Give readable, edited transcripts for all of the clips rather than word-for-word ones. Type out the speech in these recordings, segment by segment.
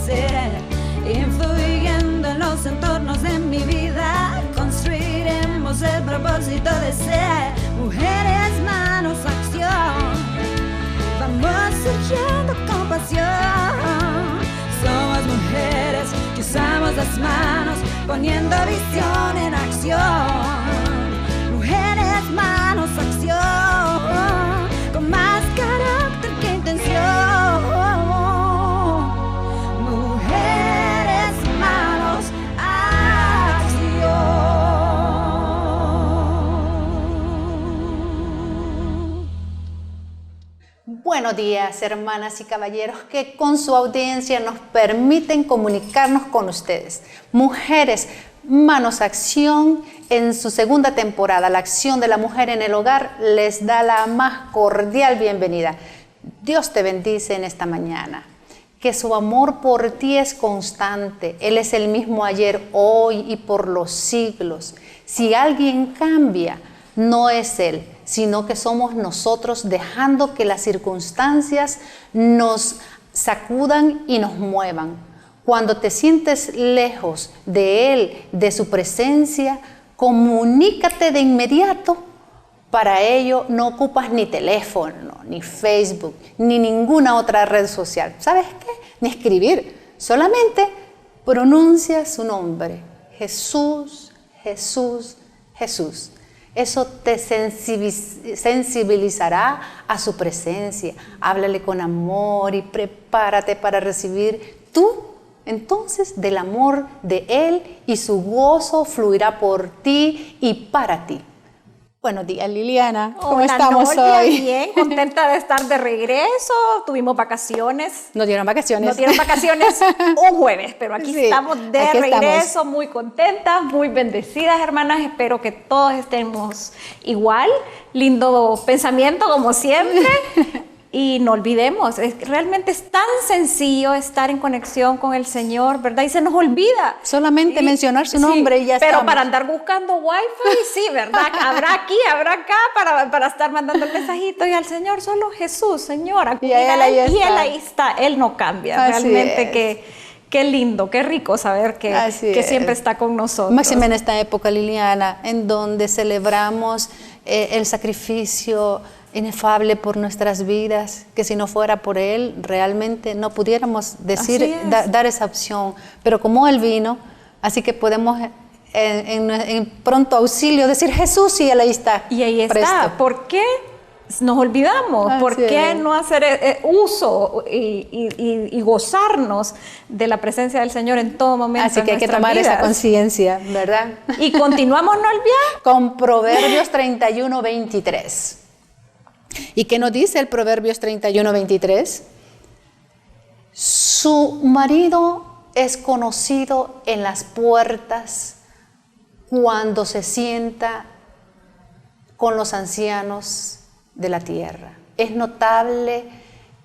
ser, influyendo en los entornos de mi vida. Construiremos el propósito de ser mujeres, manos, acción. Vamos surgiendo con pasión. Somos mujeres que usamos las manos, poniendo visión en acción. Mujeres, manos, acción, con más carácter que intención. Mujeres, manos, acción. Buenos días, hermanas y caballeros que con su audiencia nos permiten comunicarnos con ustedes. Mujeres, Manos Acción, en su segunda temporada, la acción de la mujer en el hogar, les da la más cordial bienvenida. Dios te bendice en esta mañana. Que su amor por ti es constante. Él es el mismo ayer, hoy y por los siglos. Si alguien cambia, no es Él, sino que somos nosotros, dejando que las circunstancias nos sacudan y nos muevan. Cuando te sientes lejos de Él, de su presencia, comunícate de inmediato. Para ello no ocupas ni teléfono, ni Facebook, ni ninguna otra red social. ¿Sabes qué? Ni escribir. Solamente pronuncia su nombre. Jesús, Jesús, Jesús. Eso te sensibilizará a su presencia. Háblale con amor y prepárate para recibir tú. Entonces, del amor de Él y su gozo fluirá por ti y para ti. Buenos días, Liliana. ¿Cómo estamos hoy? Bien, contenta de estar de regreso. Tuvimos vacaciones. Nos dieron vacaciones. Nos dieron vacaciones un jueves, pero aquí Sí, estamos de aquí regreso, estamos. muy contentas, muy bendecidas, hermanas. Espero que todos estemos igual. Lindo pensamiento, como siempre. Y no olvidemos, realmente es tan sencillo estar en conexión con el Señor, ¿verdad? Y se nos olvida. Solamente mencionar su nombre y ya pero estamos. para andar buscando wifi, sí, ¿verdad? Habrá aquí, habrá acá para estar mandando el mensajito. Y al Señor, solo Jesús, Señor. Y Él ahí está. Y Él ahí está, Él no cambia. Así Realmente es. qué lindo, qué rico saber que siempre está con nosotros. Máxime en esta época, Liliana, en donde celebramos el sacrificio inefable por nuestras vidas, que si no fuera por Él, realmente no pudiéramos decir, dar esa opción. Pero como Él vino, así que podemos en pronto auxilio decir Jesús y Él ahí está. Y ahí está. Presto. ¿Por qué nos olvidamos? Así ¿Por qué es. no hacer uso y gozarnos de la presencia del Señor en todo momento? Así que hay que nuestras tomar esa vidas? conciencia, ¿verdad? Y continuamos, no olvidar. Con Proverbios 31, 23. ¿Y qué nos dice el Proverbios 31, 23? Su marido es conocido en las puertas cuando se sienta con los ancianos de la tierra. Es notable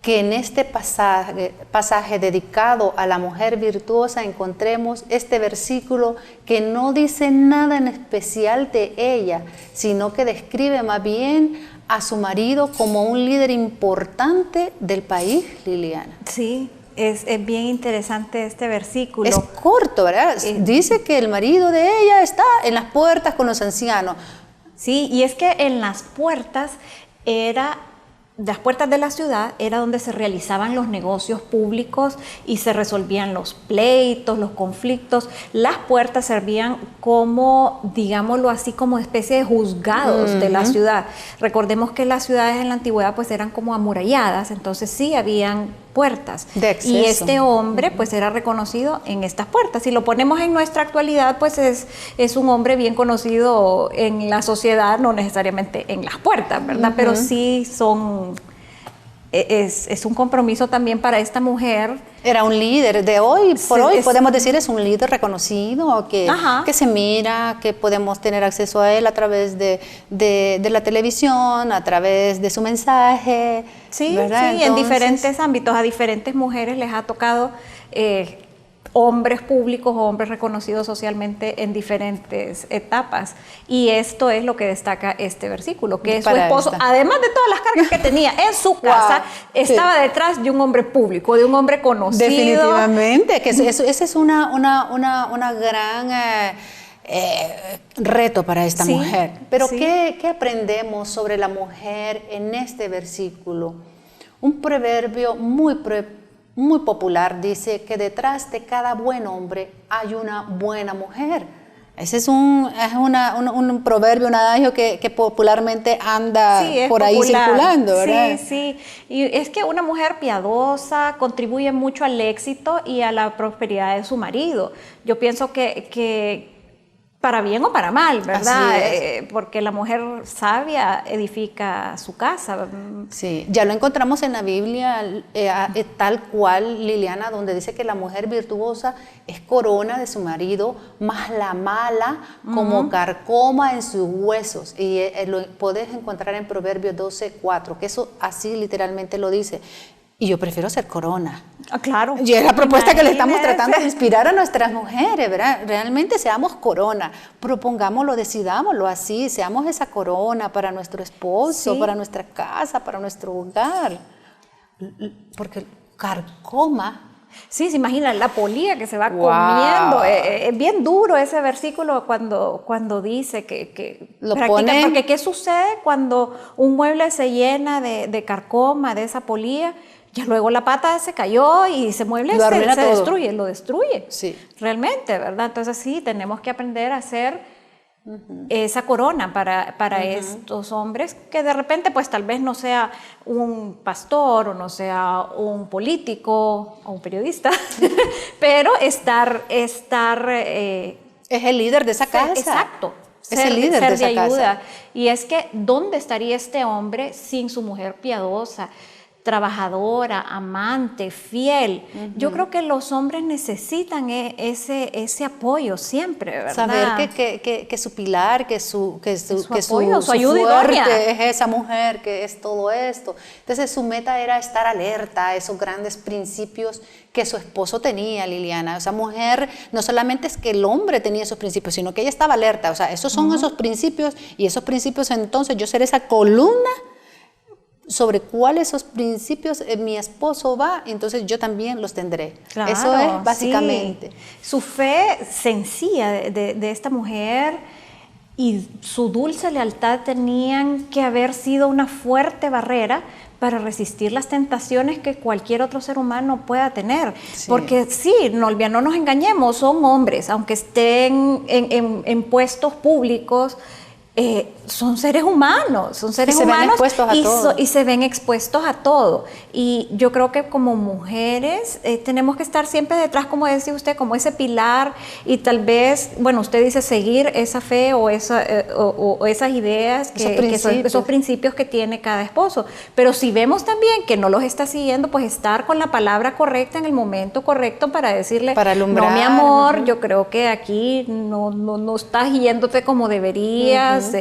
que en este pasaje dedicado a la mujer virtuosa encontremos este versículo que no dice nada en especial de ella, sino que describe más bien a su marido como un líder importante del país, Liliana. Sí, es bien interesante este versículo. Es corto, ¿verdad? Dice que el marido de ella está en las puertas con los ancianos. Sí, y es que en las puertas las puertas de la ciudad era donde se realizaban los negocios públicos y se resolvían los pleitos, los conflictos. Las puertas servían como, digámoslo así, como especie de juzgados de la ciudad. Recordemos que las ciudades en la antigüedad pues eran como amuralladas, entonces sí habían puertas. De acceso. Y este hombre pues era reconocido en estas puertas. Si lo ponemos en nuestra actualidad, pues es un hombre bien conocido en la sociedad, no necesariamente en las puertas, ¿verdad? Pero sí es un compromiso también para esta mujer. Era un líder de hoy, por Sí, hoy podemos decir es un líder reconocido, que se mira, que podemos tener acceso a él a través de la televisión, a través de su mensaje. Sí, ¿verdad? sí, en diferentes ámbitos, a diferentes mujeres les ha tocado hombres públicos o hombres reconocidos socialmente en diferentes etapas. Y esto es lo que destaca este versículo, que su esposo, además de todas las cargas que tenía en su casa, estaba detrás de un hombre público, de un hombre conocido. Definitivamente, que ese es una gran reto para esta mujer. Pero ¿qué aprendemos sobre la mujer en este versículo? Un proverbio muy popular dice que detrás de cada buen hombre hay una buena mujer. Ese es un proverbio, un adagio que popularmente anda por ahí circulando, ¿verdad? Sí. Y es que una mujer piadosa contribuye mucho al éxito y a la prosperidad de su marido. Yo pienso que para bien o para mal, ¿verdad? Porque la mujer sabia edifica su casa. Sí, ya lo encontramos en la Biblia tal cual, Liliana, donde dice que la mujer virtuosa es corona de su marido, más la mala como carcoma en sus huesos. Y lo podés encontrar en Proverbios 12:4, que eso así literalmente lo dice. Y yo prefiero ser corona. Claro. Y es la propuesta que le estamos tratando de inspirar a nuestras mujeres, ¿verdad? Realmente seamos corona, propongámoslo, decidámoslo así, seamos esa corona para nuestro esposo, para nuestra casa, para nuestro hogar. Porque carcoma. Sí, se imagina la polilla que se va comiendo. Es bien duro ese versículo cuando dice que lo pone. Porque ¿qué sucede cuando un mueble se llena de carcoma, de esa polilla? Ya luego la pata se cayó y ese mueble se lo destruye. Sí. Realmente, ¿verdad? Entonces sí, tenemos que aprender a hacer esa corona para estos hombres, que de repente pues tal vez no sea un pastor o no sea un político o un periodista, pero estar es el líder de esa casa. Exacto. Es el líder de esa ayuda. casa. Y es que ¿dónde estaría este hombre sin su mujer piadosa, trabajadora, amante, fiel? Yo creo que los hombres necesitan ese apoyo siempre, ¿verdad? Saber que su pilar, que su apoyo, su ayuda fuerte es esa mujer, que es todo esto. Entonces su meta era estar alerta a esos grandes principios que su esposo tenía, Liliana. O sea, mujer, no solamente es que el hombre tenía esos principios, sino que ella estaba alerta. O sea, esos son esos principios, y esos principios, entonces yo seré esa columna sobre cuáles esos principios mi esposo va, entonces yo también los tendré. Claro, eso es básicamente. Sí. Su fe sencilla de esta mujer y su dulce lealtad tenían que haber sido una fuerte barrera para resistir las tentaciones que cualquier otro ser humano pueda tener. Sí. Porque sí, no nos engañemos, son hombres, aunque estén en puestos públicos, son seres humanos, y se ven expuestos a todo. Y yo creo que como mujeres tenemos que estar siempre detrás, como decía usted, como ese pilar, y tal vez, bueno, usted dice seguir esa fe o esas ideas, esos principios que tiene cada esposo. Pero si vemos también que no los está siguiendo, pues estar con la palabra correcta en el momento correcto para decirle, para alumbrar, no, mi amor, yo creo que aquí no estás yéndote como deberías.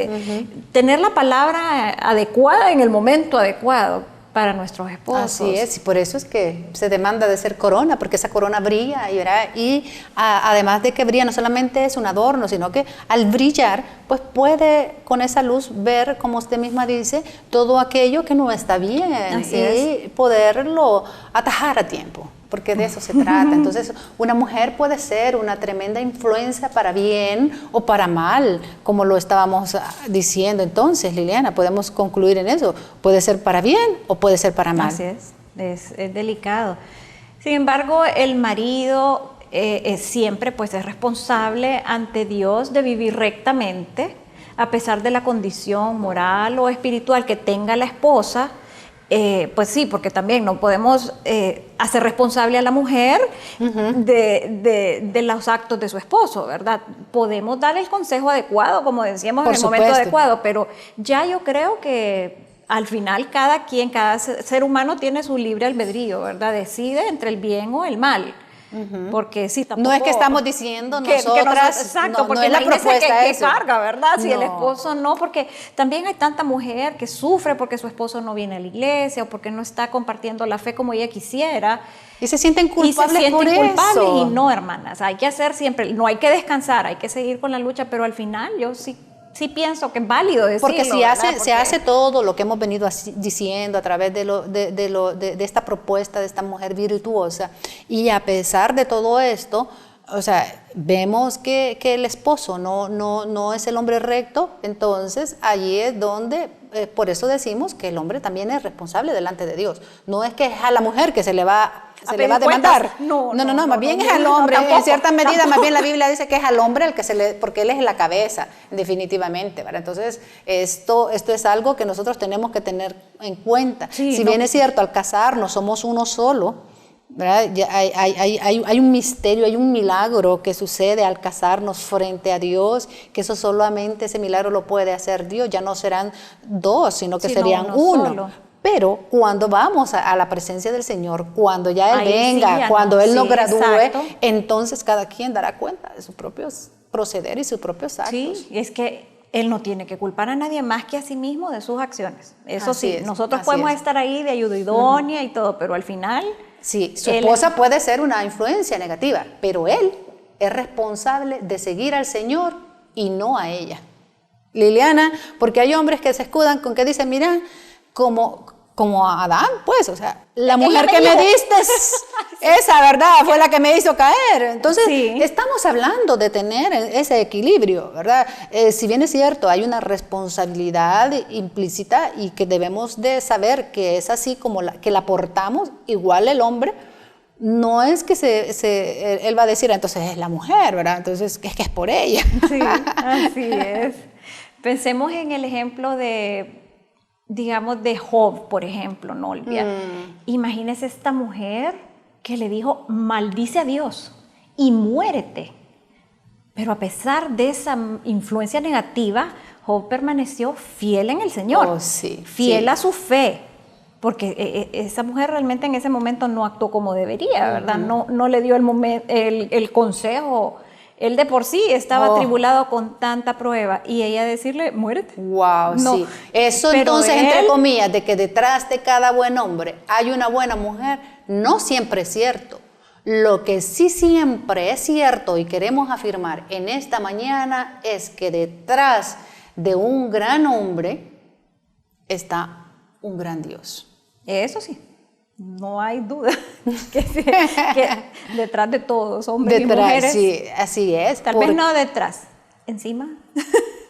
Tener la palabra adecuada en el momento adecuado para nuestros esposos. Así es, y por eso es que se demanda de ser corona, porque esa corona brilla, y además de que brilla, no solamente es un adorno, sino que al brillar, pues puede con esa luz ver, como usted misma dice, todo aquello que no está bien. Así y poderlo atajar a tiempo, porque de eso se trata. Entonces, una mujer puede ser una tremenda influencia para bien o para mal, como lo estábamos diciendo. Entonces, Liliana, podemos concluir en eso. Puede ser para bien o puede ser para mal. Así es delicado. Sin embargo, el marido siempre pues es responsable ante Dios de vivir rectamente, a pesar de la condición moral o espiritual que tenga la esposa. Pues sí, porque también no podemos hacer responsable a la mujer de los actos de su esposo, ¿verdad? Podemos dar el consejo adecuado, como decíamos, en el momento adecuado, pero ya yo creo que al final cada ser humano tiene su libre albedrío, ¿verdad? Decide entre el bien o el mal. Porque sí, tampoco... No es que estamos diciendo que nosotras, exacto, no, porque no es la imagínese propuesta que eso. carga, ¿verdad? Si el No. esposo no, porque también hay tanta mujer que sufre porque su esposo no viene a la iglesia o porque no está compartiendo la fe como ella quisiera. Y se sienten culpables y se por sienten culpables eso. y no, hermanas, hay que hacer siempre, no hay que descansar, hay que seguir con la lucha, pero al final yo sí pienso que es válido decirlo. Porque si ¿verdad? se Porque- hace todo lo que hemos venido diciendo a través de esta propuesta de esta mujer virtuosa, y a pesar de todo esto, o sea, vemos que el esposo no es el hombre recto, entonces allí es donde, por eso decimos que el hombre también es responsable delante de Dios. No es que es a la mujer que se le va a pedir demandar. cuentas. No, Más bien es al no, hombre. tampoco, En cierta medida, tampoco. más bien la Biblia dice que es al hombre el que porque él es la cabeza, definitivamente, ¿verdad? Entonces, esto es algo que nosotros tenemos que tener en cuenta. Sí, si no. bien es cierto, al casarnos somos uno solo, ¿verdad? Ya hay un misterio, hay un milagro que sucede al casarnos frente a Dios, que eso solamente ese milagro lo puede hacer Dios, ya no serán dos, sino que Sino serían uno uno. solo. Pero cuando vamos a la presencia del Señor, cuando ya Él Ahí sí, venga, ya cuando no, Él nos sí, gradúe, exacto. entonces cada quien dará cuenta de sus propios proceder y sus propios actos. Sí, es que él no tiene que culpar a nadie más que a sí mismo de sus acciones. Eso Así sí, es, nosotros así podemos es. estar ahí de ayuda idónea y todo, pero al final... Sí, su Él- esposa puede ser una influencia negativa, pero él es responsable de seguir al Señor y no a ella. Liliana, porque hay hombres que se escudan con que dicen, mira, como a Adán, pues, o sea, la mujer que me diste, esa verdad fue la que me hizo caer. Entonces, Sí. estamos hablando de tener ese equilibrio, ¿verdad? Si bien es cierto, hay una responsabilidad implícita y que debemos de saber que es así como que la portamos, igual el hombre, no es que él va a decir, entonces es la mujer, ¿verdad? Entonces, es que es por ella. Sí, así es. Pensemos en el ejemplo digamos, de Job, por ejemplo, Nolvia. Imagínese esta mujer que le dijo, maldice a Dios y muérete. Pero a pesar de esa influencia negativa, Job permaneció fiel en el Señor, Oh, sí, fiel sí. a su fe, porque esa mujer realmente en ese momento no actuó como debería, ¿verdad? No le dio el consejo. Él de por sí estaba atribulado con tanta prueba y ella decirle, muérete. Wow, No, sí. Eso pero entonces, entre él- comillas, de que detrás de cada buen hombre hay una buena mujer, no siempre es cierto. Lo que sí siempre es cierto y queremos afirmar en esta mañana es que detrás de un gran hombre está un gran Dios. Eso sí, no hay duda que detrás de todos, hombres y mujeres, sí, así es. tal vez no detrás, encima,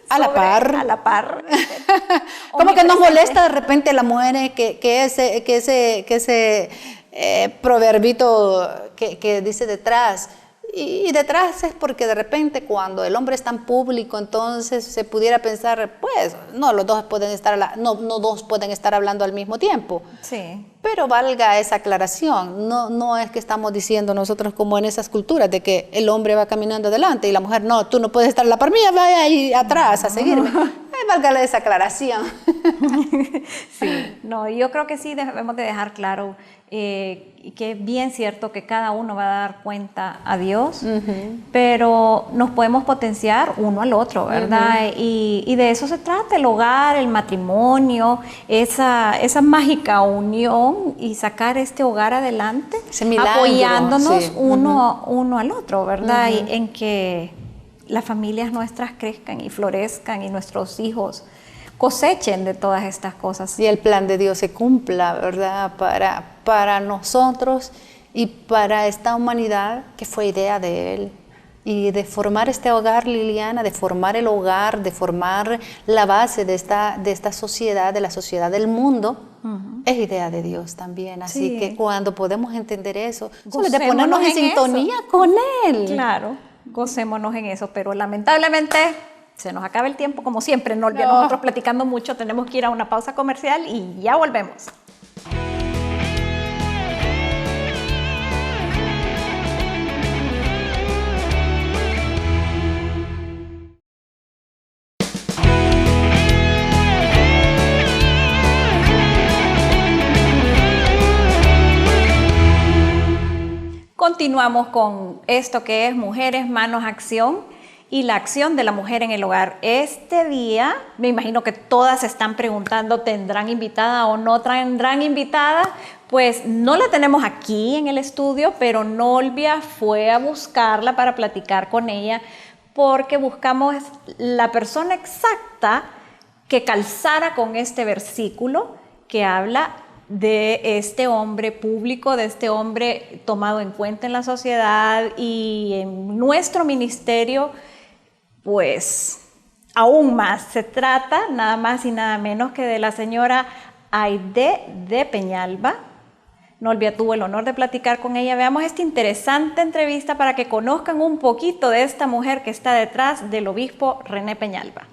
A la sobre, par. a la par. Como que nos Omnipresente. molesta de repente la mujer que ese proverbito que dice detrás. Y detrás es porque de repente cuando el hombre es tan público, entonces se pudiera pensar, pues, no, los dos pueden estar, no dos pueden estar hablando al mismo tiempo. Sí. Pero valga esa aclaración, no es que estamos diciendo nosotros como en esas culturas de que el hombre va caminando adelante y la mujer, no, tú no puedes estar a la par mía, vaya ahí atrás a seguirme. Valga esa aclaración. Sí, no, yo creo que sí debemos de dejar claro que es bien cierto que cada uno va a dar cuenta a Dios, pero nos podemos potenciar uno al otro, ¿verdad? Y de eso se trata el hogar, el matrimonio, esa mágica unión y sacar este hogar adelante, Ese milagro, apoyándonos sí. uno al otro, ¿verdad? Y en que las familias nuestras crezcan y florezcan y nuestros hijos cosechen de todas estas cosas. Y el plan de Dios se cumpla, ¿verdad? Para nosotros y para esta humanidad que fue idea de Él. Y de formar este hogar, Liliana, de formar el hogar, de formar la base de esta sociedad, de la sociedad del mundo, es idea de Dios también. Así Sí. que cuando podemos entender eso, solo de Gocémonos ponernos en en sintonía eso. con Él. Claro, gocémonos en eso, pero lamentablemente se nos acaba el tiempo, como siempre, Nolvia, nosotros platicando mucho, tenemos que ir a una pausa comercial y ya volvemos. continuamos con esto que es Mujeres Manos Acción y la acción de la mujer en el hogar. Este día, me imagino que todas se están preguntando, ¿tendrán invitada o no tendrán invitada? Pues no la tenemos aquí en el estudio, pero Nolvia fue a buscarla para platicar con ella porque buscamos la persona exacta que calzara con este versículo que habla de este hombre público, de este hombre tomado en cuenta en la sociedad y en nuestro ministerio, pues aún más. Se trata nada más y nada menos que de la señora Aide de Peñalba. Nolvia tuvo el honor de platicar con ella. Veamos esta interesante entrevista para que conozcan un poquito de esta mujer que está detrás del obispo René Peñalba.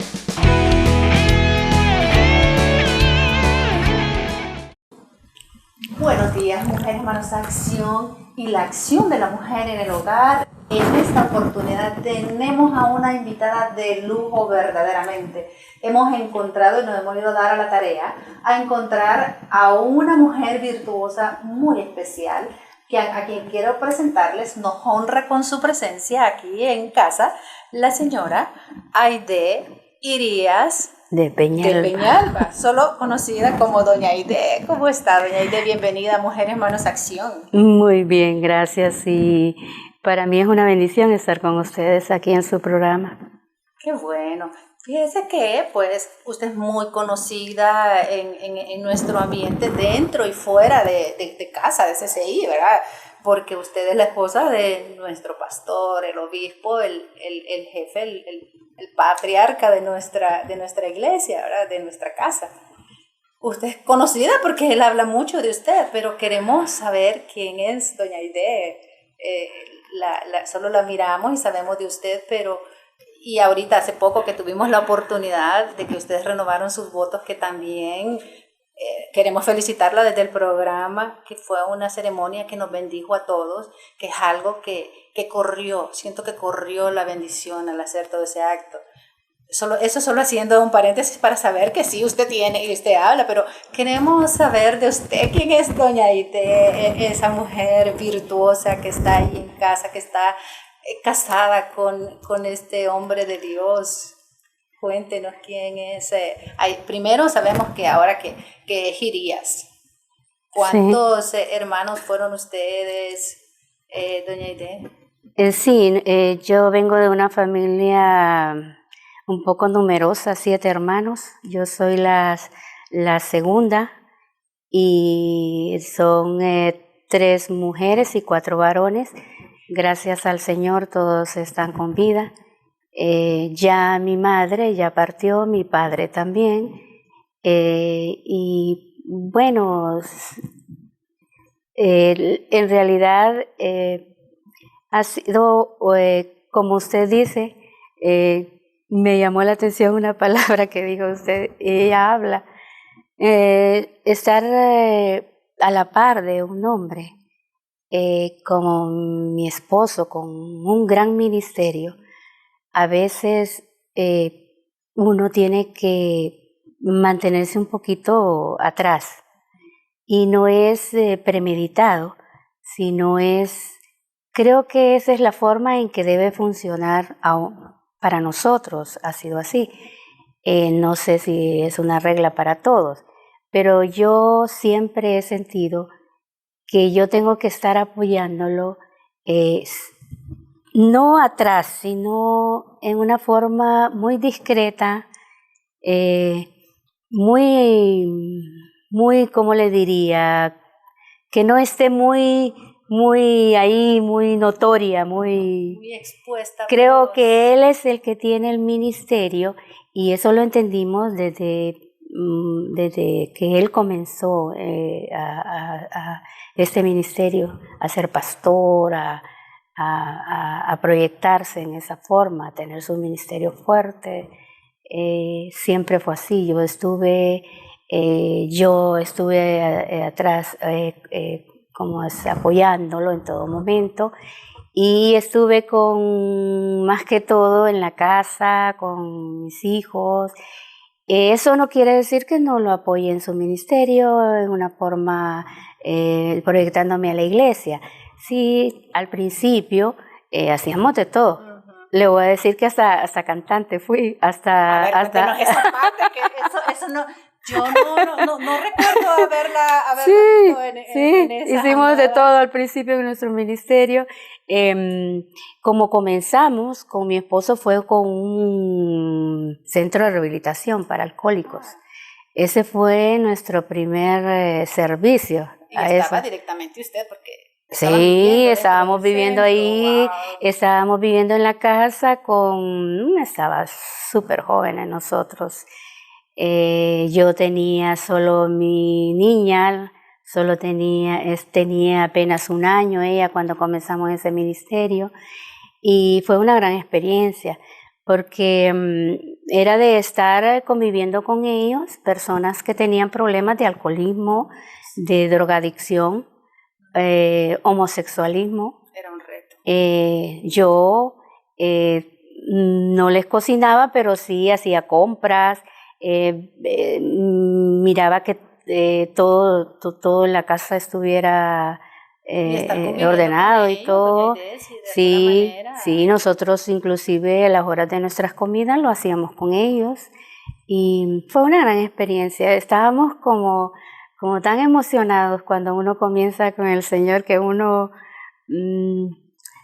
Buenos días, Mujeres Manos Acción y la acción de la mujer en el hogar. En esta oportunidad tenemos a una invitada de lujo verdaderamente. Hemos encontrado y nos hemos ido a dar a la tarea a encontrar a una mujer virtuosa muy especial a quien quiero presentarles. Nos honra con su presencia aquí en casa la señora Aide Irías de Peñalba, solo conocida como Doña Aide. ¿Cómo está, Doña Aide? Bienvenida a Mujeres Manos Acción. Muy bien, gracias, y para mí es una bendición estar con ustedes aquí en su programa. Qué bueno. Fíjese que, pues, usted es muy conocida en nuestro ambiente, dentro y fuera de casa, de CCI, ¿verdad? Porque usted es la esposa de nuestro pastor, el obispo, el jefe, el patriarca de nuestra iglesia, ¿verdad? De nuestra casa. Usted es conocida porque él habla mucho de usted, pero queremos saber quién es Doña Aide. Solo la miramos y sabemos de usted, pero... Y ahorita, hace poco que tuvimos la oportunidad de que ustedes renovaron sus votos, que también queremos felicitarla desde el programa, que fue una ceremonia que nos bendijo a todos, que es algo que corrió, siento que corrió la bendición al hacer todo ese acto. Eso solo haciendo un paréntesis para saber que sí, usted tiene y usted habla, pero queremos saber de usted quién es Doña Aide, esa mujer virtuosa que está ahí en casa, que está casada con este hombre de Dios. Cuéntenos quién es. Primero sabemos que ahora que es Irías. ¿Cuántos hermanos fueron ustedes, Doña Aide? Sí, yo vengo de una familia un poco numerosa, 7 hermanos. Yo soy la segunda y son 3 mujeres y 4 varones. Gracias al Señor todos están con vida. Ya mi madre ya partió, mi padre también. Y bueno, en realidad ha sido, como usted dice, me llamó la atención una palabra que dijo usted, ella habla, estar a la par de un hombre. Como mi esposo, con un gran ministerio, a veces uno tiene que mantenerse un poquito atrás y no es premeditado, sino creo que esa es la forma en que debe funcionar para nosotros, ha sido así. No sé si es una regla para todos, pero yo siempre he sentido que yo tengo que estar apoyándolo, no atrás, sino en una forma muy discreta, muy, ¿cómo le diría? Que no esté muy ahí, muy notoria, muy expuesta. Creo que él es el que tiene el ministerio y eso lo entendimos desde que él comenzó a este ministerio, a ser pastor, a proyectarse en esa forma, a tener su ministerio fuerte. Siempre fue así. Yo estuve atrás como apoyándolo en todo momento y estuve más que todo en la casa, con mis hijos. Eso no quiere decir que no lo apoye en su ministerio en una forma proyectándome a la iglesia, Sí, al principio hacíamos de todo. Le voy a decir que hasta cantante fui, A ver, cuéntanos esa parte, que eso no, yo no recuerdo haberla sí, visto sí, en esa hicimos de andada. todo al principio en nuestro ministerio. Como comenzamos con mi esposo fue con un centro de rehabilitación para alcohólicos. Ese fue nuestro primer servicio. Y a estaba eso. directamente usted, porque Sí, estábamos viviendo ahí, wow. estábamos viviendo en la casa estaba súper jóvenes nosotros. Yo tenía solo mi niña, tenía apenas 1 año ella cuando comenzamos ese ministerio y fue una gran experiencia porque era de estar conviviendo con ellos, personas que tenían problemas de alcoholismo, de drogadicción, homosexualismo. Era un reto. Yo no les cocinaba, pero sí hacía compras, miraba que todo en la casa estuviera ordenado y todo. Sí, sí, nosotros inclusive a las horas de nuestras comidas lo hacíamos con ellos y fue una gran experiencia. Estábamos como tan emocionados cuando uno comienza con el Señor que uno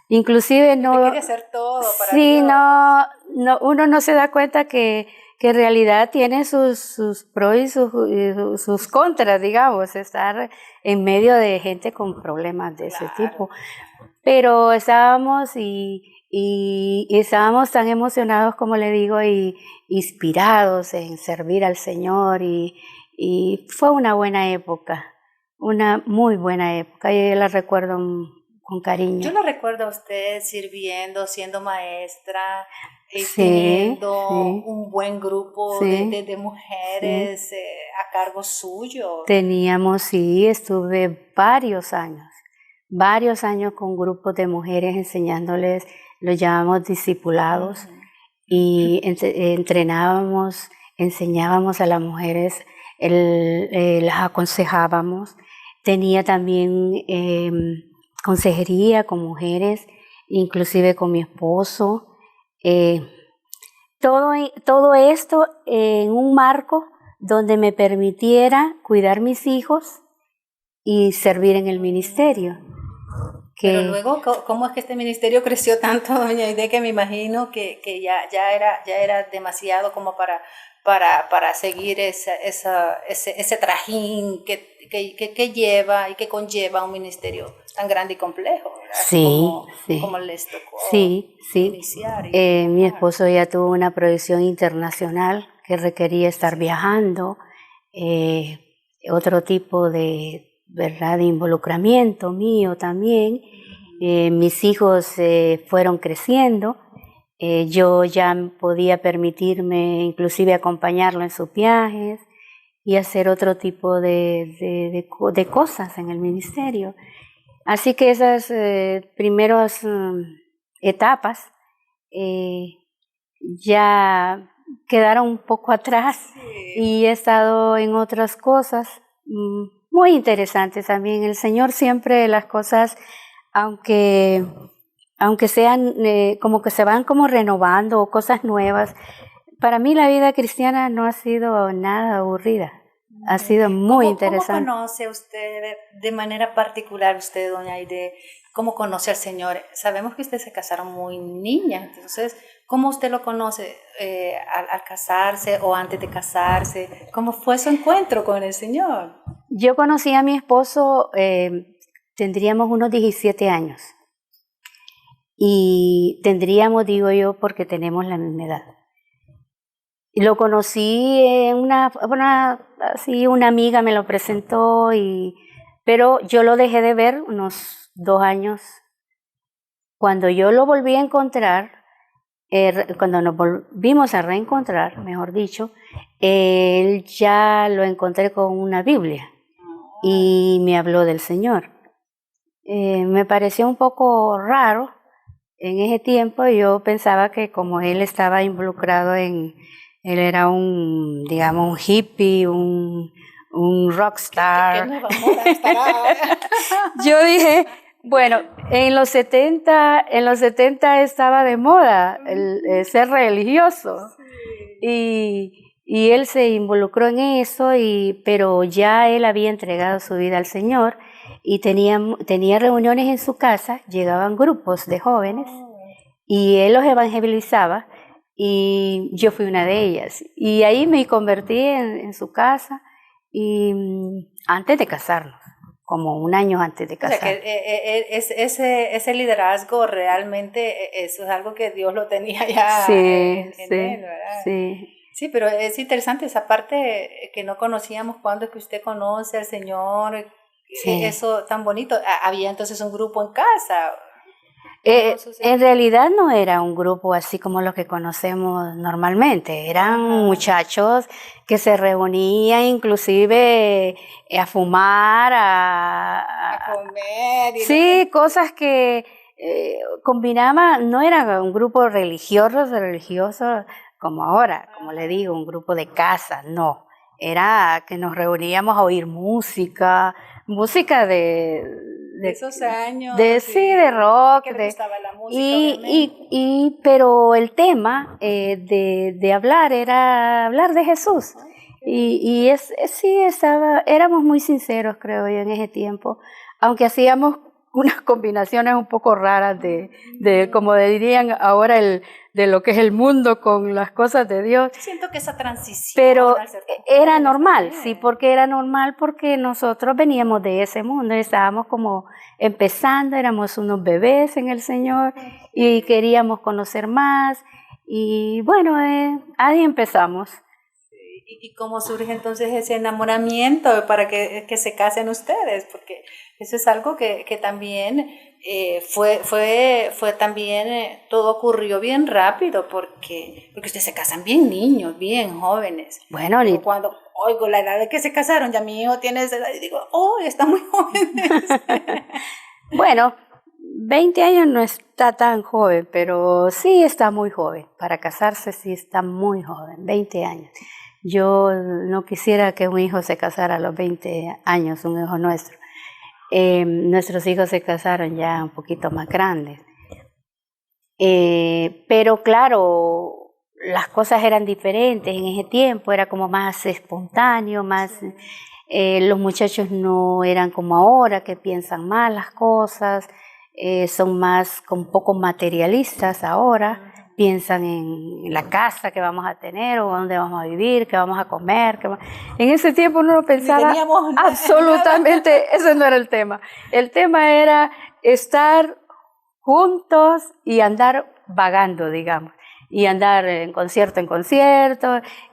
inclusive no quiere hacer todo para sí, Dios. no, uno no se da cuenta que en realidad tiene sus pros y sus contras, digamos, estar en medio de gente con problemas de ese tipo. Pero estábamos y estábamos tan emocionados, como le digo, y inspirados en servir al Señor y fue una buena época, una muy buena época, y yo la recuerdo con cariño. Yo lo recuerdo a usted sirviendo, siendo maestra, Sí, teniendo sí. un buen grupo Sí, de mujeres a cargo suyo. Estuve varios años con grupos de mujeres enseñándoles, los llamamos discipulados, y entrenábamos, enseñábamos a las mujeres, las aconsejábamos. Tenía también consejería con mujeres, inclusive con mi esposo. Todo esto en un marco donde me permitiera cuidar mis hijos y servir en el ministerio. Pero luego, ¿cómo es que este ministerio creció tanto, doña Aide, que me imagino que ya era demasiado como para seguir ese trajín que lleva y que conlleva un ministerio tan grande y complejo, ¿verdad? Sí, como les tocó iniciar. Mi esposo ya tuvo una proyección internacional que requería estar viajando, otro tipo de involucramiento mío también. Mis hijos fueron creciendo. Yo ya podía permitirme inclusive acompañarlo en sus viajes y hacer otro tipo de cosas en el ministerio. Así que esas primeras etapas ya quedaron un poco atrás y he estado en otras cosas muy interesantes también. El Señor siempre las cosas, aunque sean como que se van como renovando o cosas nuevas, para mí la vida cristiana no ha sido nada aburrida. Ha sido muy interesante. ¿Cómo conoce usted de manera particular, usted, doña Aide, cómo conoce al Señor? Sabemos que ustedes se casaron muy niñas, entonces, ¿cómo usted lo conoce al casarse o antes de casarse? ¿Cómo fue su encuentro con el Señor? Yo conocí a mi esposo, tendríamos unos 17 años. Y tendríamos, digo yo, porque tenemos la misma edad. Lo conocí en una amiga me lo presentó, pero yo lo dejé de ver unos 2 años. Cuando yo lo volví a encontrar, cuando nos volvimos a reencontrar, mejor dicho, él ya lo encontré con una Biblia y me habló del Señor. Me pareció un poco raro en ese tiempo. Yo pensaba que como él estaba involucrado él era un hippie, un rockstar. ¿Qué nueva moda estará? Yo dije, Bueno, en los 70 estaba de moda el ser religioso y él se involucró en eso, pero ya él había entregado su vida al Señor y tenía reuniones en su casa, llegaban grupos de jóvenes y él los evangelizaba y yo fui una de ellas. Y ahí me convertí en su casa y antes de casarnos. Como un año antes de O sea, casar. que ese liderazgo realmente eso es algo que Dios lo tenía ya Sí, en sí, él, ¿verdad? sí. Sí, pero es interesante esa parte que no conocíamos, cuando es que usted conoce al Señor, Sí. eso tan bonito. Había entonces un grupo en casa. En realidad no era un grupo así como los que conocemos normalmente, eran muchachos que se reunían inclusive a fumar, A comer. sí, cosas que combinaban, no era un grupo religioso como ahora, como le digo, un grupo de casa, no, era que nos reuníamos a oír música de esos años. de rock, que le gustaba la música, obviamente. pero el tema de hablar era hablar de Jesús. Sí, éramos muy sinceros, creo yo, en ese tiempo, aunque hacíamos unas combinaciones un poco raras como dirían ahora, de lo que es el mundo con las cosas de Dios. Siento que esa transición... Pero era normal, sí, porque era normal porque nosotros veníamos de ese mundo, estábamos como empezando, éramos unos bebés en el Señor y queríamos conocer más y bueno, ahí empezamos. ¿Y cómo surge entonces ese enamoramiento para que se casen ustedes? Porque eso es algo que también fue también, todo ocurrió bien rápido, porque ustedes se casan bien niños, bien jóvenes. Bueno, cuando oigo la edad de que se casaron, ya mi hijo tiene esa edad y digo, oh, están muy jóvenes. Bueno, 20 años no está tan joven, pero sí está muy joven. Para casarse sí está muy joven, 20 años. Yo no quisiera que un hijo se casara a los 20 años, un hijo nuestro. Nuestros hijos se casaron ya un poquito más grandes. Pero claro, las cosas eran diferentes en ese tiempo, era como más espontáneo, más... los muchachos no eran como ahora, que piensan más las cosas, son más, un poco materialistas ahora. Piensan en la casa que vamos a tener o dónde vamos a vivir, qué vamos a comer. En ese tiempo uno no pensaba absolutamente, ese no era el tema. El tema era estar juntos y andar vagando, digamos, y andar en concierto,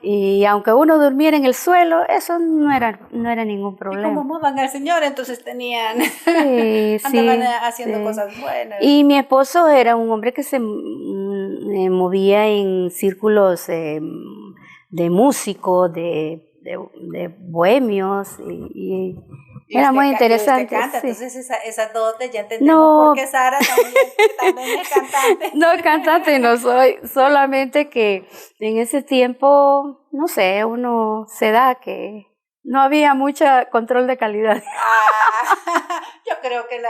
y aunque uno durmiera en el suelo, eso no era ningún problema. Y como amaban al Señor, entonces tenían, andaban haciendo cosas buenas. Y mi esposo era un hombre que se movía en círculos de músicos, de bohemios, y era muy interesante. Usted canta, sí. Entonces esas dotes ya entendemos por qué Sara también es cantante. No, cantante no soy, solamente que en ese tiempo, no sé, uno se da que no había mucho control de calidad. Yo creo que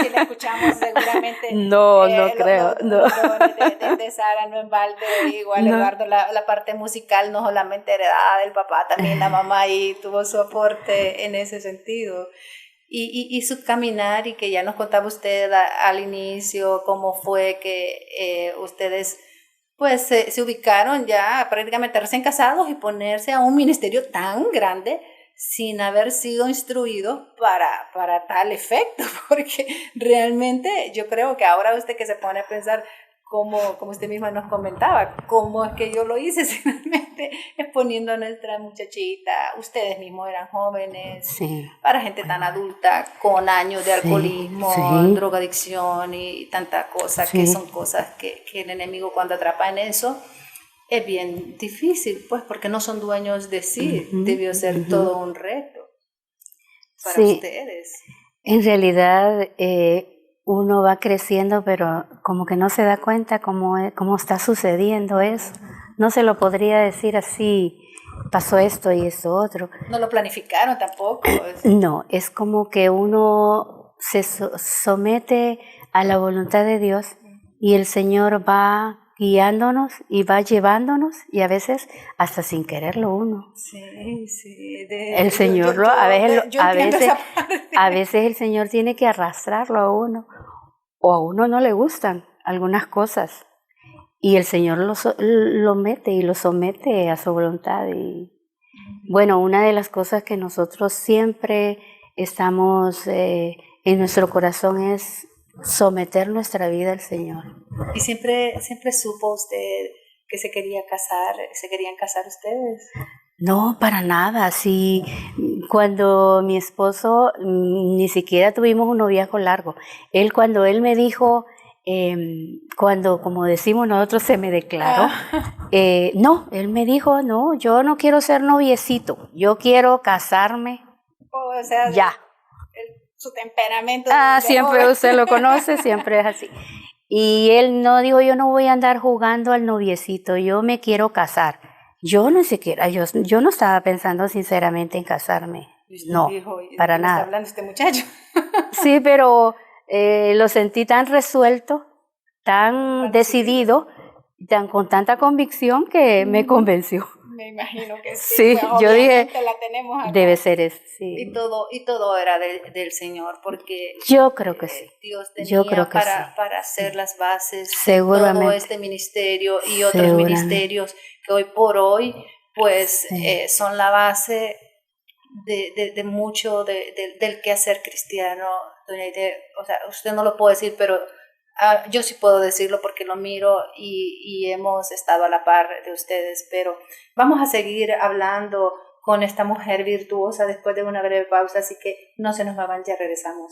si la escuchamos seguramente. No creo. De Sara, no en balde, igual no. Eduardo, la parte musical no solamente heredada del papá, también la mamá ahí tuvo su aporte en ese sentido. Y su caminar, y que ya nos contaba usted al inicio, cómo fue que ustedes pues se ubicaron ya prácticamente recién casados y ponerse a un ministerio tan grande sin haber sido instruidos para tal efecto, porque realmente yo creo que ahora usted que se pone a pensar, como usted misma nos comentaba, cómo es que yo lo hice, finalmente exponiendo a nuestra muchachita, ustedes mismos eran jóvenes, sí. Para gente tan adulta, con años de alcoholismo, drogadicción y tanta cosa, que son cosas que el enemigo cuando atrapa en eso, es bien difícil, pues, porque no son dueños de sí, debió ser todo un reto para ustedes. En realidad, uno va creciendo, pero como que no se da cuenta cómo está sucediendo eso. No se lo podría decir así, pasó esto y esto otro. No lo planificaron tampoco. No, es como que uno se somete a la voluntad de Dios y el Señor va guiándonos y va llevándonos y a veces hasta sin quererlo uno. Sí, sí. El Señor a veces el Señor tiene que arrastrarlo a uno o a uno no le gustan algunas cosas y el Señor lo mete y lo somete a su voluntad. Y bueno, una de las cosas que nosotros siempre estamos en nuestro corazón es someter nuestra vida al Señor. ¿Y siempre supo usted que se querían casar ustedes? No, para nada. Sí, cuando mi esposo, ni siquiera tuvimos un noviazgo largo. Cuando él me dijo, cuando, como decimos nosotros, se me declaró, no, él me dijo, no, yo no quiero ser noviecito, yo quiero casarme O sea, ya. Su temperamento. Siempre joven. usted lo conoce, siempre es así. Y él no dijo, yo no voy a andar jugando al noviecito, yo me quiero casar. Yo no siquiera, yo no estaba pensando sinceramente en casarme. No, Dijo, para nada. Está hablando este muchacho. Sí, pero lo sentí tan resuelto, tan decidido, con tanta convicción que me convenció. Me imagino que sí. Sí, pues, yo dije, la tenemos acá. debe ser eso, sí. Y todo era del Señor, porque Yo creo que sí. Dios tenía Yo creo que para hacer las bases de Seguramente. todo este ministerio y otros Seguramente. ministerios que hoy por hoy pues Sí. son la base de mucho del quehacer cristiano. Doña Aide, o sea, usted no lo puede decir, pero yo sí puedo decirlo porque lo miro y hemos estado a la par de ustedes, pero vamos a seguir hablando con esta mujer virtuosa después de una breve pausa, así que no se nos vayan, ya regresamos.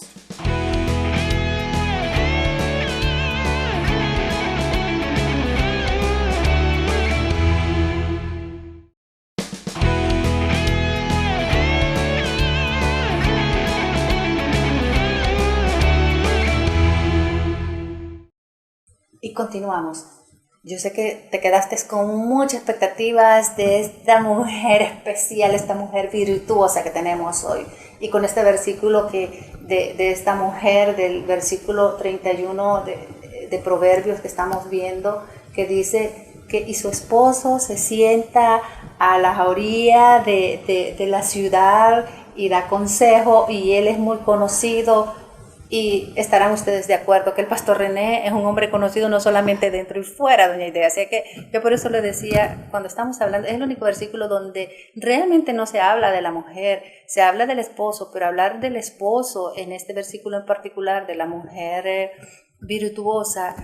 Y continuamos. Yo sé que te quedaste con muchas expectativas de esta mujer especial, esta mujer virtuosa que tenemos hoy. Y con este versículo de esta mujer, del versículo 31 de Proverbios que estamos viendo, que dice que y su esposo se sienta a la orilla de la ciudad y da consejo, y él es muy conocido. Y estarán ustedes de acuerdo que el pastor René es un hombre conocido no solamente dentro y fuera, doña Aide. Así que yo por eso le decía, cuando estamos hablando, es el único versículo donde realmente no se habla de la mujer, se habla del esposo, pero hablar del esposo en este versículo en particular, de la mujer virtuosa,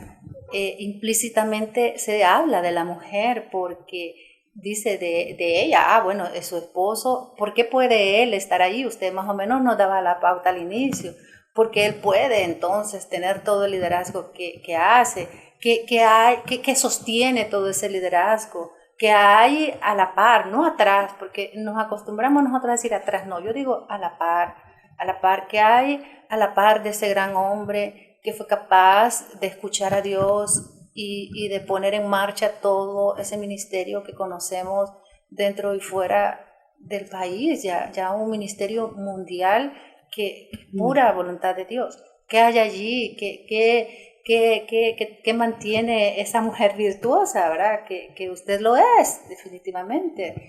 implícitamente se habla de la mujer porque dice de ella, bueno, es su esposo, ¿por qué puede él estar ahí? Usted más o menos nos daba la pauta al inicio. Porque él puede entonces tener todo el liderazgo que hace, que sostiene todo ese liderazgo, que hay a la par, no atrás, porque nos acostumbramos nosotros a decir atrás, no, yo digo a la par, que hay a la par de ese gran hombre que fue capaz de escuchar a Dios y de poner en marcha todo ese ministerio que conocemos dentro y fuera del país, ya un ministerio mundial, que pura voluntad de Dios, que hay allí, que mantiene esa mujer virtuosa, ¿verdad? Que usted lo es, definitivamente.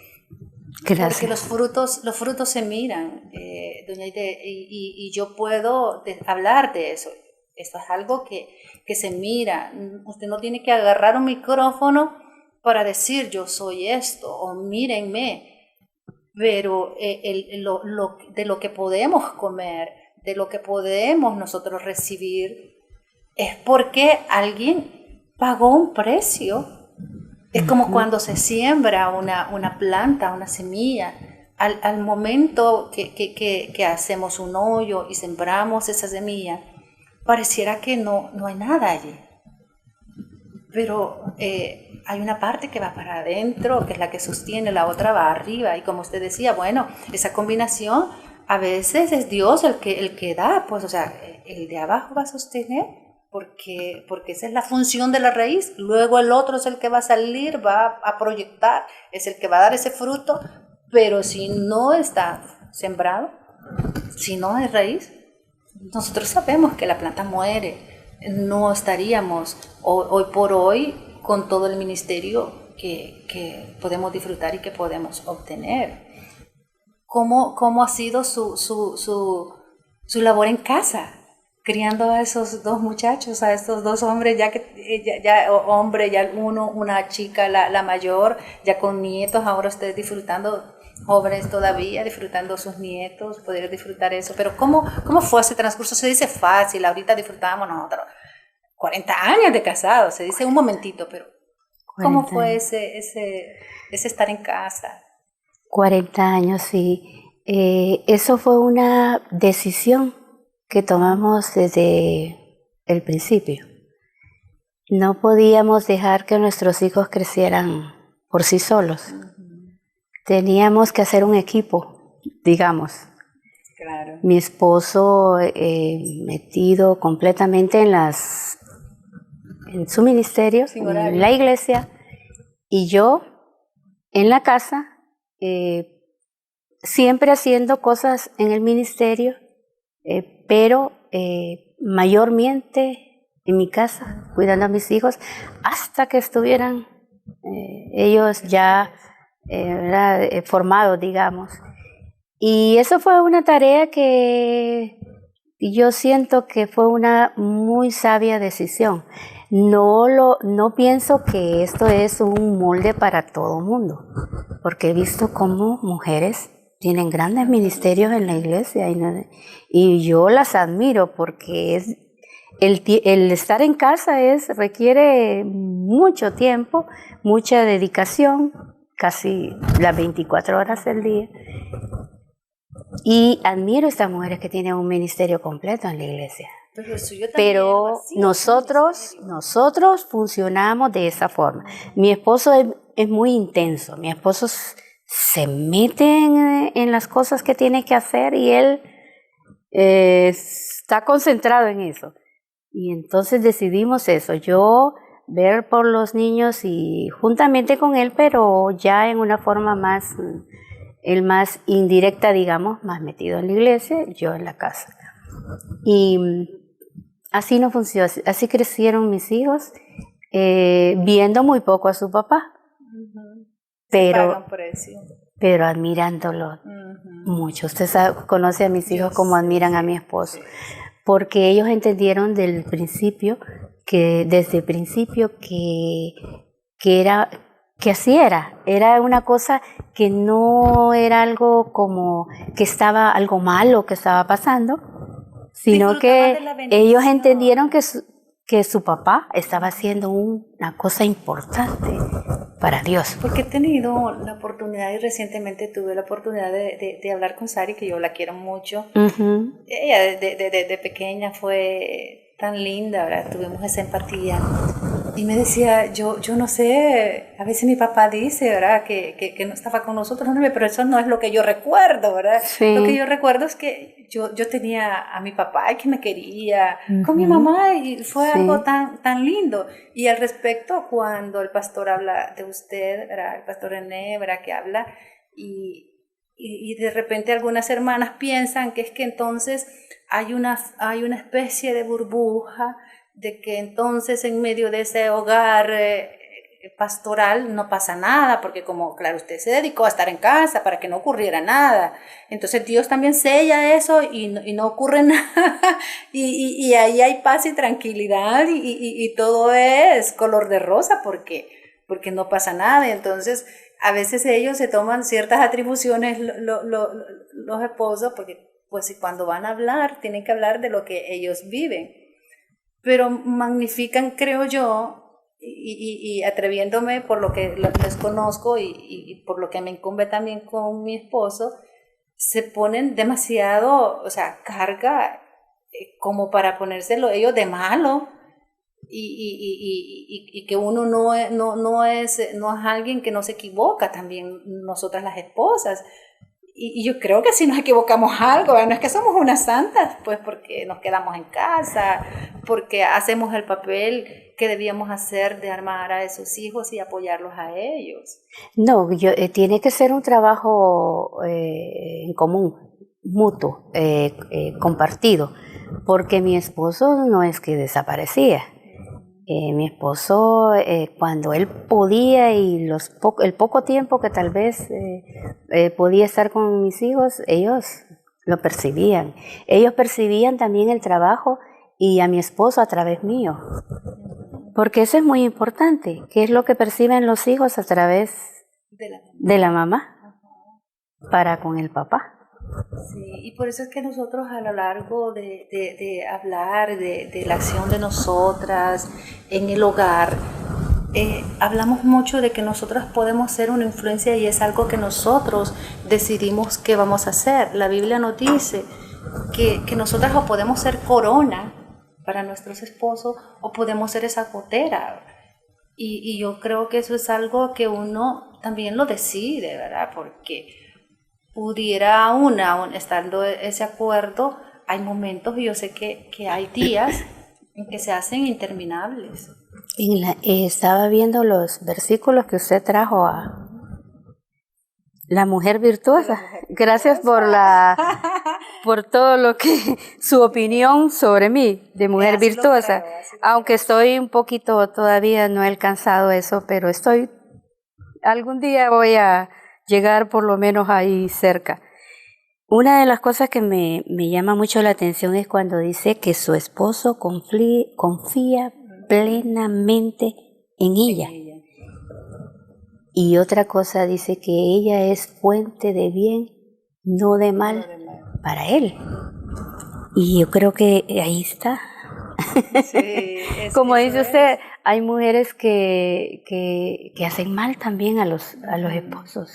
Gracias. Porque los frutos se miran, doña Aide, y yo puedo hablar de eso. Esto es algo que se mira. Usted no tiene que agarrar un micrófono para decir yo soy esto, o mírenme. Pero de lo que podemos comer, de lo que podemos nosotros recibir, es porque alguien pagó un precio. Es como cuando se siembra una planta, una semilla. Al momento que hacemos un hoyo y sembramos esa semilla, pareciera que no hay nada allí. Pero hay una parte que va para adentro, que es la que sostiene, la otra va arriba. Y como usted decía, bueno, esa combinación a veces es Dios el que da, pues, o sea, el de abajo va a sostener, porque esa es la función de la raíz. Luego el otro es el que va a salir, va a proyectar, es el que va a dar ese fruto. Pero si no está sembrado, si no hay raíz, nosotros sabemos que la planta muere. No estaríamos hoy por hoy con todo el ministerio que podemos disfrutar y que podemos obtener. ¿Cómo ha sido su labor en casa? Criando a esos dos muchachos, a estos dos hombres, ya uno, una chica, la mayor, ya con nietos, ahora ustedes disfrutando, jóvenes todavía, disfrutando sus nietos, poder disfrutar eso. Pero ¿cómo fue ese transcurso? Se dice fácil, ahorita disfrutábamos nosotros 40 años de casados, se dice un momentito, pero ¿cómo fue ese estar en casa? 40 años, sí. Eso fue una decisión que tomamos desde el principio. No podíamos dejar que nuestros hijos crecieran por sí solos. Teníamos que hacer un equipo, digamos. Claro. Mi esposo metido completamente en su ministerio, en la iglesia, y yo en la casa, siempre haciendo cosas en el ministerio, pero mayormente en mi casa, cuidando a mis hijos, hasta que estuvieran ellos ya formados, digamos. Y eso fue una tarea que yo siento que fue una muy sabia decisión. No pienso que esto es un molde para todo el mundo, porque he visto cómo mujeres tienen grandes ministerios en la iglesia y yo las admiro porque el estar en casa requiere mucho tiempo, mucha dedicación, casi las 24 horas del día. Y admiro a estas mujeres que tienen un ministerio completo en la iglesia. Pero nosotros funcionamos de esa forma. Mi esposo es muy intenso. Mi esposo se mete en las cosas que tiene que hacer y él está concentrado en eso. Y entonces decidimos eso. Yo ver por los niños y juntamente con él, pero ya en una forma más indirecta, digamos, más metido en la iglesia, yo en la casa. Y así no funcionó, así crecieron mis hijos, viendo muy poco a su papá, pero admirándolo mucho. Usted conoce a mis hijos como admiran a mi esposo, porque ellos entendieron desde el principio que así era una cosa que no era algo como que estaba algo malo que estaba pasando, sino que ellos entendieron que su papá estaba haciendo una cosa importante para Dios. Porque he tenido la oportunidad y recientemente tuve la oportunidad de hablar con Sari, que yo la quiero mucho. Ella de pequeña fue tan linda, ¿verdad? Tuvimos esa empatía. Y me decía, yo no sé, a veces mi papá dice, ¿verdad? Que no estaba con nosotros, pero eso no es lo que yo recuerdo, ¿verdad? Sí. Lo que yo recuerdo es que yo tenía a mi papá que me quería, con mi mamá, y fue algo tan lindo. Y al respecto, cuando el pastor habla de usted, ¿verdad? El pastor René, ¿verdad? Que habla, y de repente algunas hermanas piensan que es que entonces hay una especie de burbuja, de que entonces en medio de ese hogar pastoral no pasa nada, porque como, claro, usted se dedicó a estar en casa para que no ocurriera nada. Entonces Dios también sella eso y no ocurre nada. y ahí hay paz y tranquilidad y todo es color de rosa porque no pasa nada. Y entonces a veces ellos se toman ciertas atribuciones, los esposos, porque pues cuando van a hablar tienen que hablar de lo que ellos viven. Pero magnifican, creo yo, y atreviéndome por lo que les conozco y por lo que me incumbe también con mi esposo, se ponen demasiado, o sea, carga como para ponérselo ellos de malo y que uno no es alguien que no se equivoca, también nosotras las esposas. Y yo creo que si nos equivocamos algo, no es que somos unas santas, pues porque nos quedamos en casa, porque hacemos el papel que debíamos hacer de armar a esos hijos y apoyarlos a ellos. No, tiene que ser un trabajo en común, mutuo, compartido, porque mi esposo no es que desaparecía. Mi esposo, cuando él podía y el poco tiempo que tal vez podía estar con mis hijos, ellos lo percibían. Ellos percibían también el trabajo y a mi esposo a través mío. Porque eso es muy importante. ¿Qué es lo que perciben los hijos a través de la mamá para con el papá? Sí, y por eso es que nosotros a lo largo de hablar de la acción de nosotras en el hogar, hablamos mucho de que nosotras podemos ser una influencia y es algo que nosotros decidimos que vamos a hacer. La Biblia nos dice que nosotras o podemos ser corona para nuestros esposos o podemos ser esa gotera. Y yo creo que eso es algo que uno también lo decide, ¿verdad? Porque pudiera estando ese acuerdo, hay momentos y yo sé que hay días en que se hacen interminables. Estaba viendo los versículos que usted trajo a la mujer virtuosa. Gracias por todo lo que, su opinión sobre mí, de mujer virtuosa. Aunque estoy un poquito, todavía no he alcanzado eso, pero algún día voy a llegar por lo menos ahí cerca. Una de las cosas que me llama mucho la atención es cuando dice que su esposo confía plenamente en ella. Y otra cosa dice que ella es fuente de bien, no de mal para él. Y yo creo que ahí está. Sí, como dice usted, hay mujeres que hacen mal también a los esposos.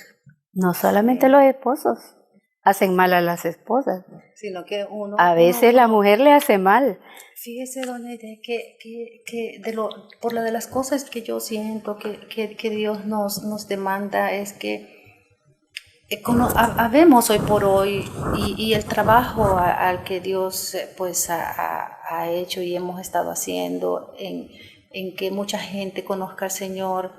No solamente los esposos hacen mal a las esposas, sino que a veces la mujer le hace mal. Fíjese, doña Aide, que por la de las cosas que yo siento que Dios nos demanda es que habemos hoy por hoy y el trabajo al que Dios pues ha hecho y hemos estado haciendo en que mucha gente conozca al Señor,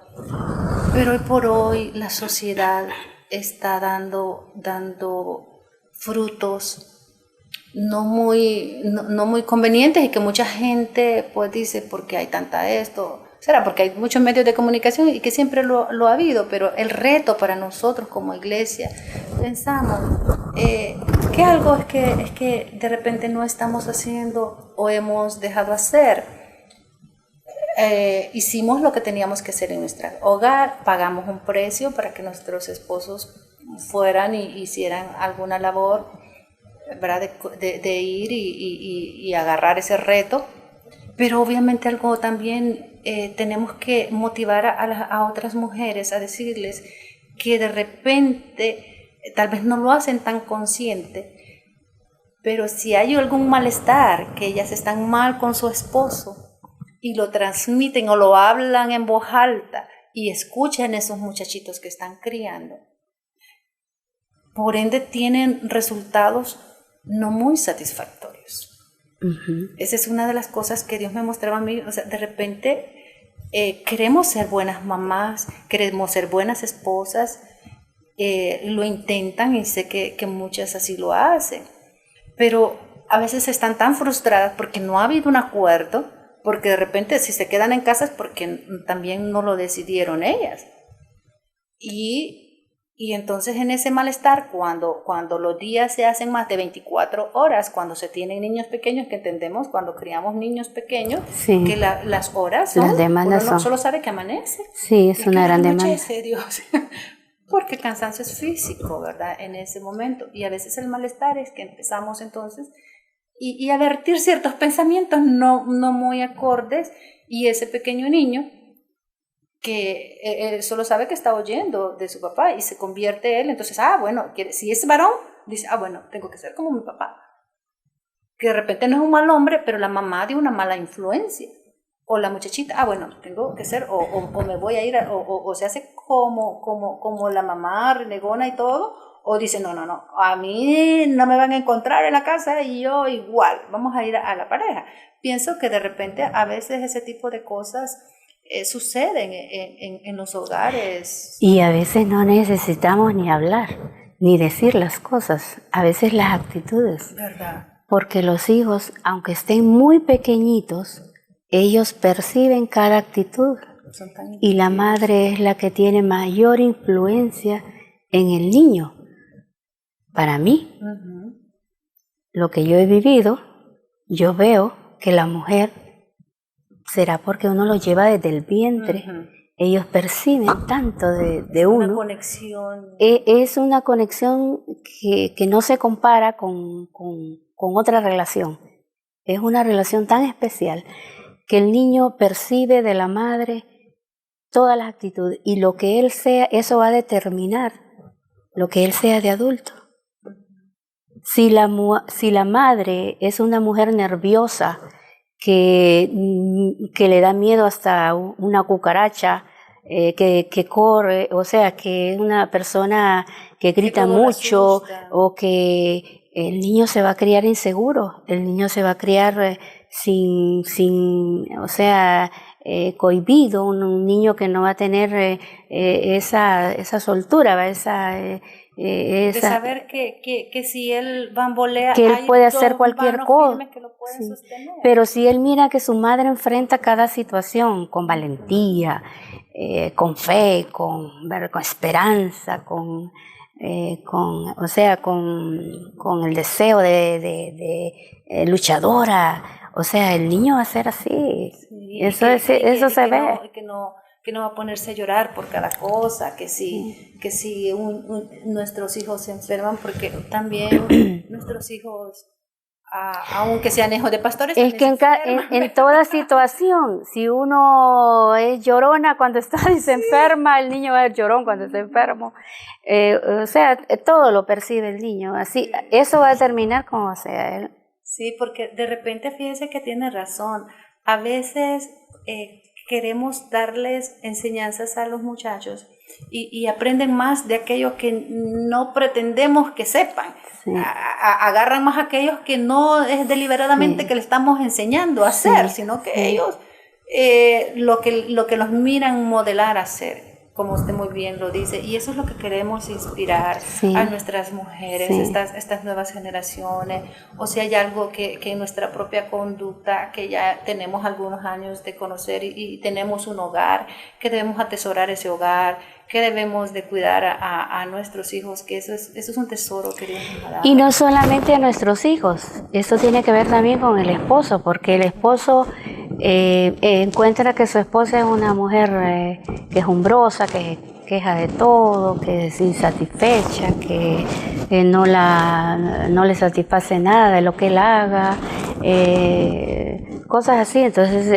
pero hoy por hoy la sociedad está dando frutos no muy convenientes y que mucha gente pues dice, ¿por qué hay tanta esto? Será porque hay muchos medios de comunicación y que siempre lo ha habido, pero el reto para nosotros como iglesia, pensamos que algo es que de repente no estamos haciendo o hemos dejado hacer. Hicimos lo que teníamos que hacer en nuestro hogar, pagamos un precio para que nuestros esposos fueran y hicieran alguna labor, ¿verdad? de ir y agarrar ese reto, pero obviamente algo también tenemos que motivar a otras mujeres a decirles que de repente tal vez no lo hacen tan consciente, pero si hay algún malestar, que ellas están mal con su esposo y lo transmiten o lo hablan en voz alta y escuchan esos muchachitos que están criando, por ende tienen resultados no muy satisfactorios. Esa es una de las cosas que Dios me mostraba a mí. O sea, de repente queremos ser buenas mamás, queremos ser buenas esposas, lo intentan y sé que muchas así lo hacen, pero a veces están tan frustradas porque no ha habido un acuerdo, porque de repente si se quedan en casa es porque también no lo decidieron ellas. Y entonces en ese malestar, cuando los días se hacen más de 24 horas, cuando se tienen niños pequeños, que entendemos cuando criamos niños pequeños, sí, que las horas son, las demandas uno no solo sabe que amanece. Sí, es una gran demanda. Dios. Porque el cansancio es físico, ¿verdad? En ese momento. Y a veces el malestar es que empezamos entonces y a vertir ciertos pensamientos no muy acordes, y ese pequeño niño que él solo sabe que está oyendo de su papá y se convierte él, entonces, bueno, si es varón, dice, bueno, tengo que ser como mi papá. Que de repente no es un mal hombre, pero la mamá dio una mala influencia. O la muchachita, bueno, tengo que ser, o me voy a ir, o se hace como la mamá renegona y todo, o dice, no, a mí no me van a encontrar en la casa y yo igual, vamos a ir a la pareja. Pienso que de repente a veces ese tipo de cosas suceden en los hogares. Y a veces no necesitamos ni hablar, ni decir las cosas, a veces las actitudes. ¿Verdad? porque los hijos, aunque estén muy pequeñitos, ellos perciben cada actitud y la madre es la que tiene mayor influencia en el niño. Para mí, lo que yo he vivido, yo veo que la mujer, será porque uno lo lleva desde el vientre, ellos perciben tanto de uno. Una conexión. Es una conexión que no se compara con otra relación. Es una relación tan especial que el niño percibe de la madre todas las actitudes y lo que él sea, eso va a determinar lo que él sea de adulto. Si la madre es una mujer nerviosa que le da miedo hasta una cucaracha, que corre, o sea, que es una persona que grita mucho, o que el niño se va a criar inseguro, el niño se va a criar o sea, cohibido, un niño que no va a tener esa soltura, de saber que si él bambolea, que él puede hacer cualquier cosa. Que lo puede sostener. Pero si él mira que su madre enfrenta cada situación con valentía, con fe, con esperanza, con el deseo de luchadora, o sea, el niño va a ser así. Sí, eso se ve. Que no va a ponerse a llorar por cada cosa, que si nuestros hijos se enferman, porque también nuestros hijos, aunque sean hijos de pastores, es que en toda situación, si uno es llorona cuando está y se enferma, el niño va a ser llorón cuando está enfermo, o sea, todo lo percibe el niño, así, eso va a determinar cómo sea él. Sí, porque de repente fíjese que tiene razón, a veces queremos darles enseñanzas a los muchachos y aprenden más de aquellos que no pretendemos que sepan. Sí. Agarran más aquellos que no es deliberadamente que le estamos enseñando a hacer, sino que ellos lo que los miran modelar a hacer, como usted muy bien lo dice, y eso es lo que queremos inspirar a nuestras mujeres, estas nuevas generaciones, o si hay algo que en nuestra propia conducta, que ya tenemos algunos años de conocer y tenemos un hogar, que debemos atesorar ese hogar, que debemos de cuidar a nuestros hijos, que eso es un tesoro que Dios nos ha dado. Y no solamente a nuestros hijos, eso tiene que ver también con el esposo, porque el esposo encuentra que su esposa es una mujer quejumbrosa, que queja de todo, que es insatisfecha, que no le satisface nada de lo que él haga, cosas así. Entonces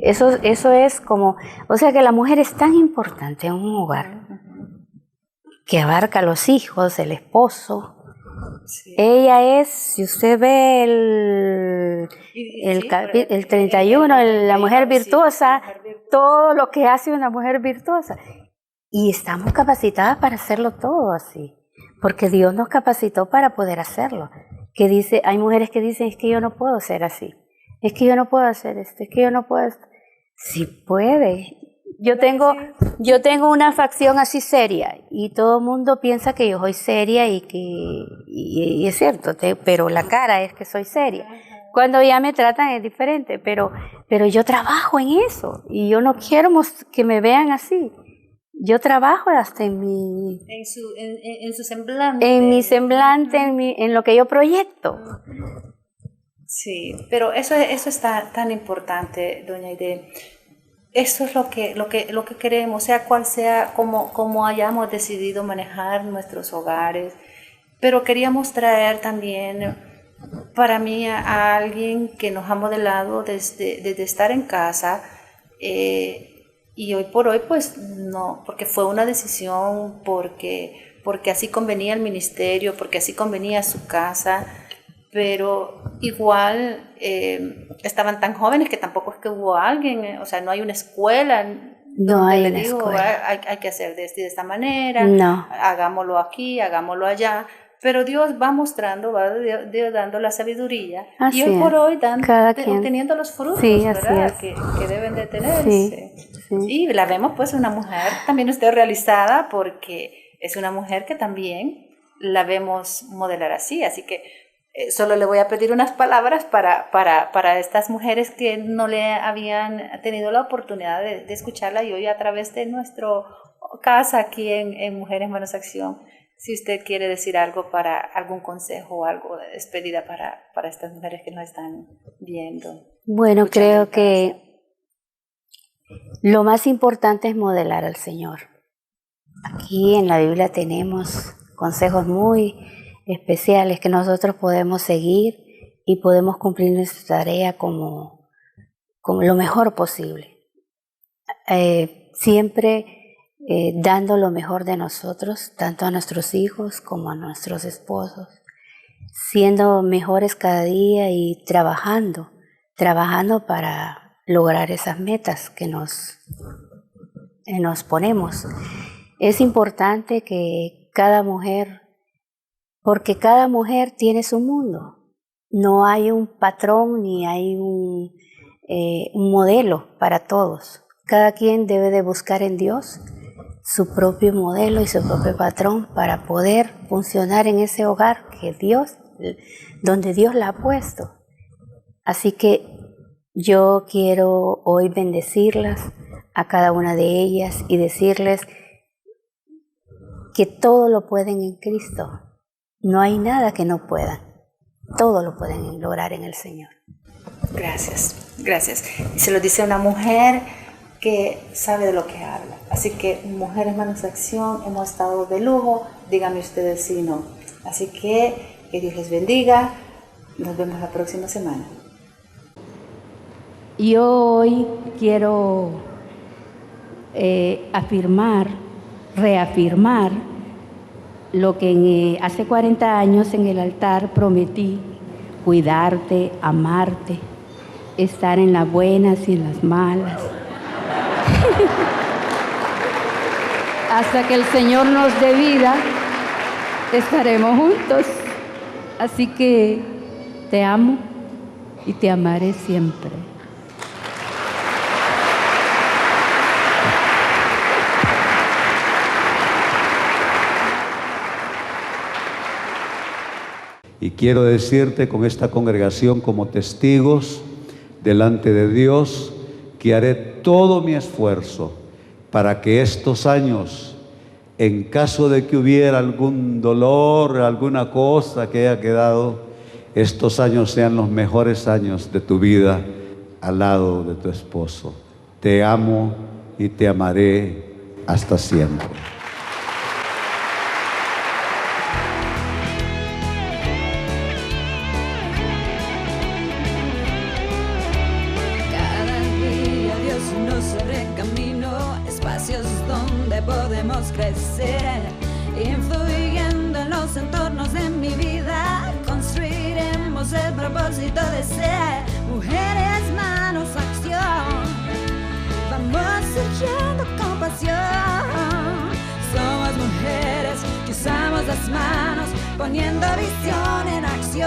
eso es como, o sea que la mujer es tan importante en un hogar que abarca a los hijos, el esposo. Sí. Ella es, si usted ve el 31, la mujer virtuosa, todo lo que hace una mujer virtuosa. Y estamos capacitadas para hacerlo todo así, porque Dios nos capacitó para poder hacerlo. Que dice, hay mujeres que dicen, es que yo no puedo ser así, es que yo no puedo hacer esto, es que yo no puedo. Sí puede. Yo tengo una facción así seria y todo el mundo piensa que yo soy seria y es cierto, pero la cara es que soy seria. Cuando ya me tratan es diferente, pero yo trabajo en eso y yo no quiero que me vean así. Yo trabajo hasta en su semblante. En mi semblante, en lo que yo proyecto. Sí, pero eso está tan importante, doña Aide. Eso es lo que queremos, sea cual sea, como hayamos decidido manejar nuestros hogares. Pero queríamos traer también para mí a alguien que nos ha modelado desde estar en casa, y hoy por hoy pues no, porque fue una decisión, porque así convenía el ministerio, porque así convenía su casa, pero igual estaban tan jóvenes que tampoco es que hubo alguien, o sea, no hay una escuela. No hay una escuela. Hay que hacer de esta manera, no. Hagámoslo aquí, hagámoslo allá. Pero Dios va mostrando, Dios dando la sabiduría. Así y hoy por hoy teniendo los frutos, ¿verdad? Que deben de tenerse. Sí. Y la vemos pues una mujer también usted realizada, porque es una mujer que también la vemos modelar así. Así que Solo le voy a pedir unas palabras para estas mujeres que no le habían tenido la oportunidad de escucharla, y hoy a través de nuestra casa aquí en Mujeres Manos Acción, si usted quiere decir algo, para algún consejo o algo de despedida para estas mujeres que nos están viendo. Bueno, creo que lo más importante es modelar al Señor. Aquí en la Biblia tenemos consejos muy especiales que nosotros podemos seguir y podemos cumplir nuestra tarea como lo mejor posible. Siempre dando lo mejor de nosotros, tanto a nuestros hijos como a nuestros esposos, siendo mejores cada día y trabajando para lograr esas metas que nos ponemos. Es importante que cada mujer, porque cada mujer tiene su mundo, no hay un patrón ni hay un modelo para todos. Cada quien debe de buscar en Dios su propio modelo y su propio patrón para poder funcionar en ese hogar donde Dios la ha puesto. Así que yo quiero hoy bendecirlas a cada una de ellas y decirles que todo lo pueden en Cristo. No hay nada que no puedan. Todo lo pueden lograr en el Señor. Gracias, gracias. Y se lo dice una mujer que sabe de lo que habla. Así que Mujeres Manos de Acción, hemos estado de lujo, díganme ustedes si no. Así que Dios les bendiga, nos vemos la próxima semana. Yo hoy quiero reafirmar lo que hace 40 años en el altar prometí: cuidarte, amarte, estar en las buenas y en las malas. Hasta que el Señor nos dé vida, estaremos juntos. Así que te amo y te amaré siempre. Y quiero decirte con esta congregación como testigos delante de Dios que haré todo mi esfuerzo para que estos años, en caso de que hubiera algún dolor, alguna cosa que haya quedado, estos años sean los mejores años de tu vida al lado de tu esposo. Te amo y te amaré hasta siempre. Crecer, influyendo en los entornos de mi vida, construiremos el propósito de ser Mujeres Manos Acción. Vamos surgiendo con pasión. Somos mujeres que usamos las manos, poniendo visión en acción.